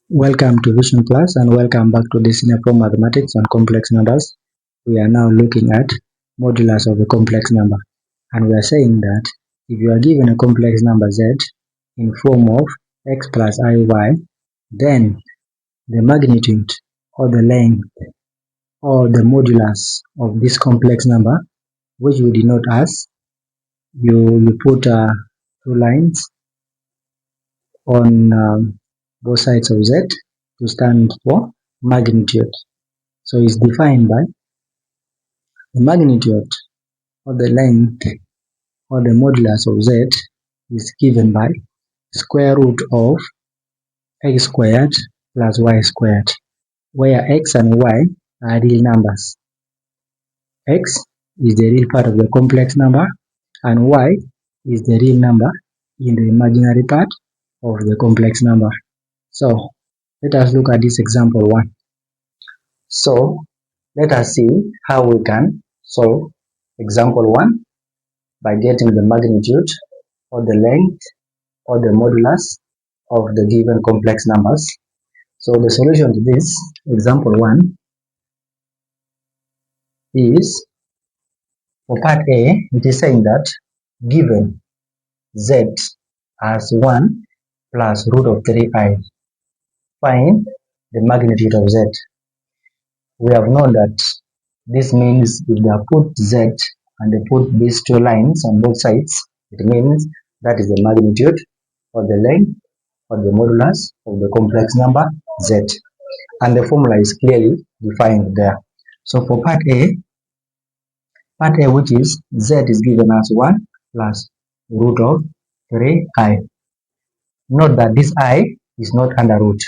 Welcome to Vision Plus and welcome back to the Senior Pro Mathematics on Complex Numbers. We are now looking at modulus of a complex number, and we are saying that if you are given a complex number z in form of x plus iy, then the magnitude or the length or the modulus of this complex number, which we denote as, you put two lines on both sides of z to stand for magnitude. So it's defined by the magnitude or the length or the modulus of z is given by square root of x squared plus y squared, where x and y are real numbers. X is the real part of the complex number and y is the real number in the imaginary part of the complex number. So let us look at this example 1. So let us see how we can solve example 1 by getting the magnitude or the length or the modulus of the given complex numbers. So the solution to this example 1 is, for part A, it is saying that given z as 1 plus root of 3i, find the magnitude of z. We have known that this means if they put z and they put these two lines on both sides, it means that is the magnitude or the length or the modulus of the complex number z, and the formula is clearly defined there. So for part A, which is z is given as 1 plus root of 3i. Note that this I is not under root,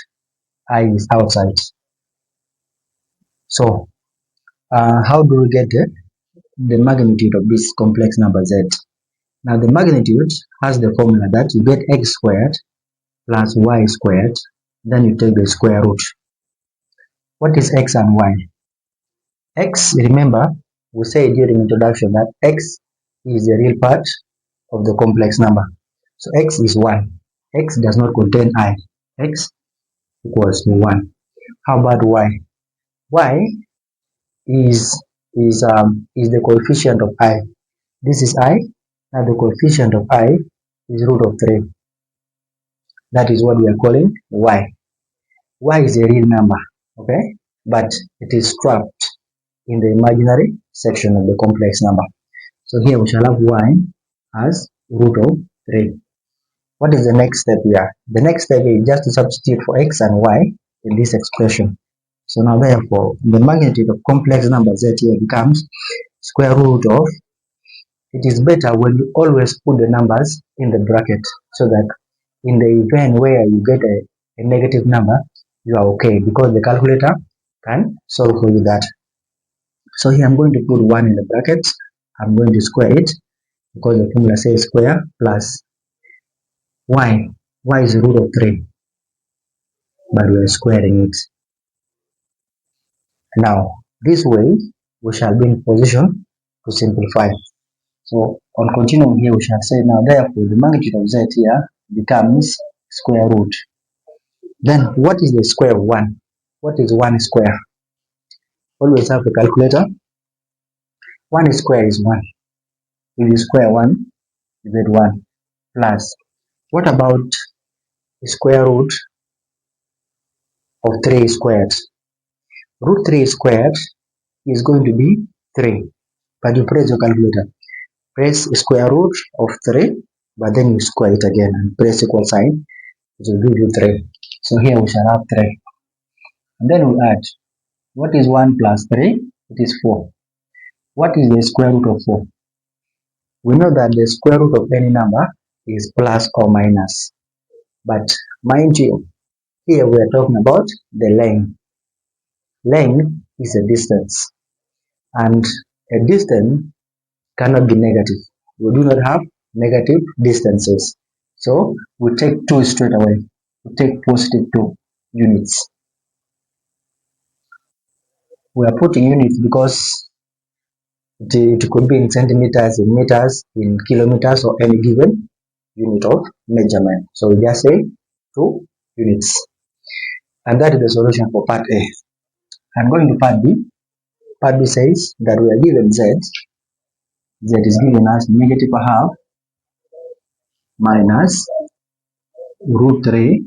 I is outside. So how do we get the magnitude of this complex number z? Now the magnitude has the formula that you get x squared plus y squared, then you take the square root. What is x and y? X, remember, we say during introduction that x is the real part of the complex number. So x is 1. X does not contain I. X equals to 1. How about y? Y is the coefficient of I. This is I. Now the coefficient of I is root of 3. That is what we are calling y. Y is a real number, okay? But it is trapped in the imaginary section of the complex number. So here we shall have y as root of 3. What is the next step here? The next step is just to substitute for x and y in this expression. So now therefore, the magnitude of complex number z here becomes square root of, it is better when you always put the numbers in the bracket, so that in the event where you get a negative number, you are okay, because the calculator can solve for you that. So here I'm going to put 1 in the bracket. I'm going to square it because the formula says square plus y. Y is root of 3, but we are squaring it. Now this way we shall be in position to simplify. So on continuing here, we shall say now therefore the magnitude of z here becomes square root. Then what is the square of 1? What is 1 square? Always have a calculator. 1 square is 1. If you square 1, you get 1 plus. What about the square root of 3 squared? Root 3 squared is going to be 3. But you press your calculator. Press square root of 3, but then you square it again and press equal sign. It will give you 3. So here we shall have 3. And then we add. What is 1 plus 3? It is 4. What is the square root of 4? We know that the square root of any number is plus or minus. But mind you, here we are talking about the length. Length is a distance. And a distance cannot be negative. We do not have negative distances. So we take 2 straight away. We take positive 2 units. We are putting units because it could be in centimeters, in meters, in kilometers, or any given unit of measurement. So we just say 2 units. And that is the solution for part A. And going to part B. Part B says that we are given z. Z is given as negative a half minus root 3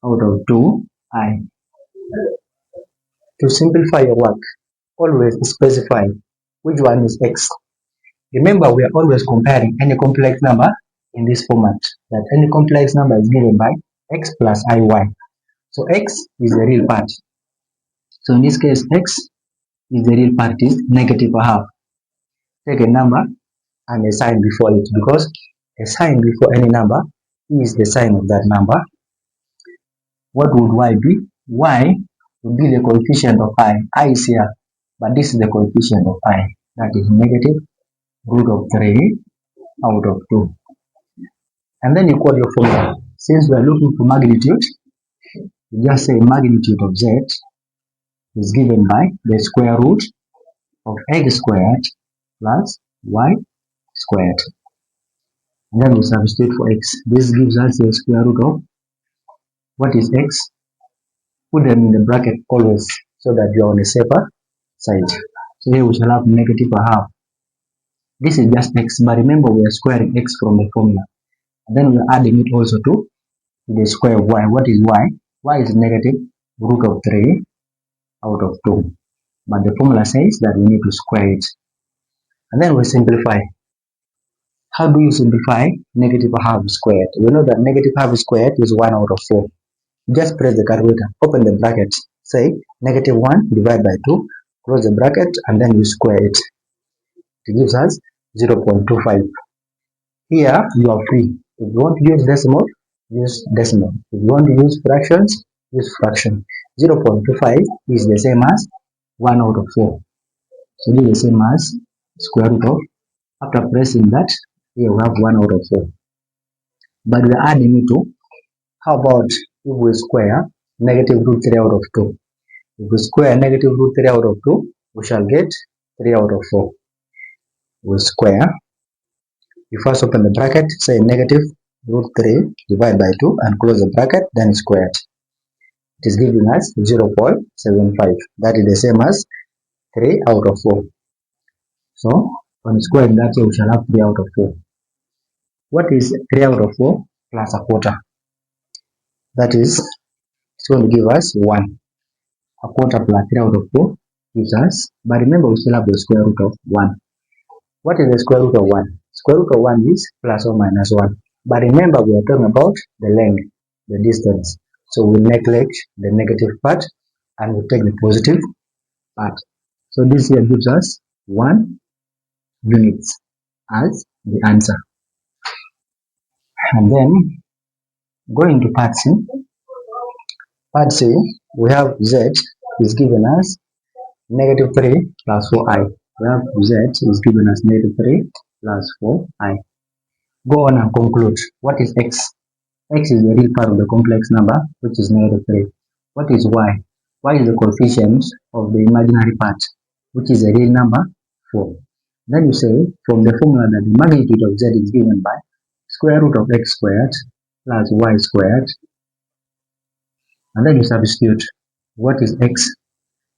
out of 2i. To simplify your work, always specify which one is x. Remember, we are always comparing any complex number in this format, that any complex number is given by x plus iy. So x is the real part. So in this case, x is the real part is negative a half. Take a number and a sign before it, because a sign before any number is the sign of that number. What would y be? Y would be the coefficient of I. I is here, but this is the coefficient of I. That is negative root of 3 out of 2. And then you quote your formula. Since we are looking for magnitude, you just say magnitude of z is given by the square root of x squared plus y squared. And then we substitute for x. This gives us the square root of what is x. Put them in the bracket always so that you are on the safer side. So here we shall have negative a half. This is just x, but remember we are squaring x from the formula. And then we are adding it also to the square of y. What is y? Y is negative root of 3 out of 2. But the formula says that we need to square it. And then we simplify. How do you simplify negative half squared? We know that negative half squared is 1 out of 4. Just press the calculator, open the bracket, say negative 1 divided by 2, close the bracket, and then you square it. It gives us 0.25. Here you are free. If you want to use decimal, use decimal. If you want to use fractions, use fraction. 0.25 is the same as 1 out of 4. So this is the same as square root of, after pressing that, here we have 1 out of 4. But we are adding it to, how about if we square negative root 3 out of 2? If we square negative root 3 out of 2, we shall get 3 out of 4. We square. You first open the bracket, say negative root 3 divided by 2 and close the bracket, then square it. It is giving us 0.75. That is the same as 3 out of 4. So, on squaring that, we shall have 3 out of 4. What is 3 out of 4 plus a quarter? That is, it's going to give us 1. A quarter plus 3 out of 4 gives us, but remember we still have the square root of 1. What is the square root of 1? Square root of 1 is plus or minus 1. But remember we are talking about the length, the distance. So we neglect the negative part and we take the positive part. So this here gives us 1 units as the answer. And then going to part C. Part C, we have z is given as negative 3 plus 4i. We have z is given as negative 3 plus 4i. Go on and conclude. What is x? X is the real part of the complex number, which is negative 3. What is y? Y is the coefficient of the imaginary part, which is a real number, 4. Then you say, from the formula, that the magnitude of z is given by square root of x squared plus y squared. And then you substitute. What is x?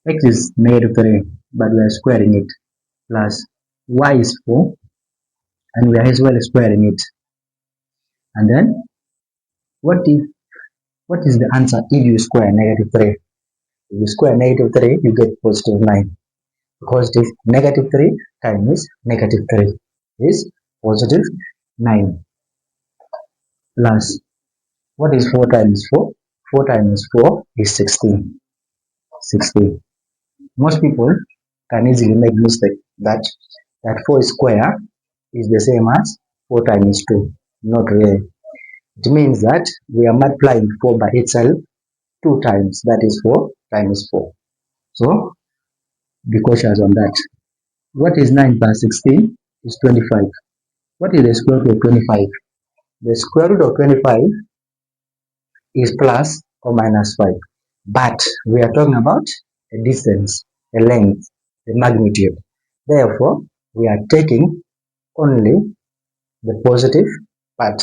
X is negative 3, but we are squaring it, plus y is 4, and we are as well squaring it. And then, what is the answer if you square negative 3? If you square negative 3, you get positive 9. Because this negative 3 times negative 3 is positive 9. Plus, what is 4 times 4? 4 times 4 is 16. 16. Most people can easily make mistake that 4 square is the same as 4 times 2. Not really. It means that we are multiplying 4 by itself 2 times. That is 4 times 4. So, be cautious on that. What is 9 plus 16 is 25. What is the square root of 25? The square root of 25 is plus or minus 5. But we are talking about a distance, a length, the magnitude. Therefore, we are taking only the positive part.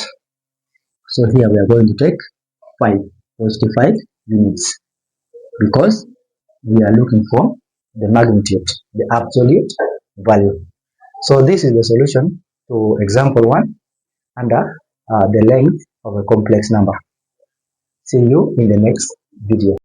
So here we are going to take 5. Positive 5 units, because we are looking for the magnitude, the absolute value. So this is the solution to example 1 under the length of a complex number. See you in the next video.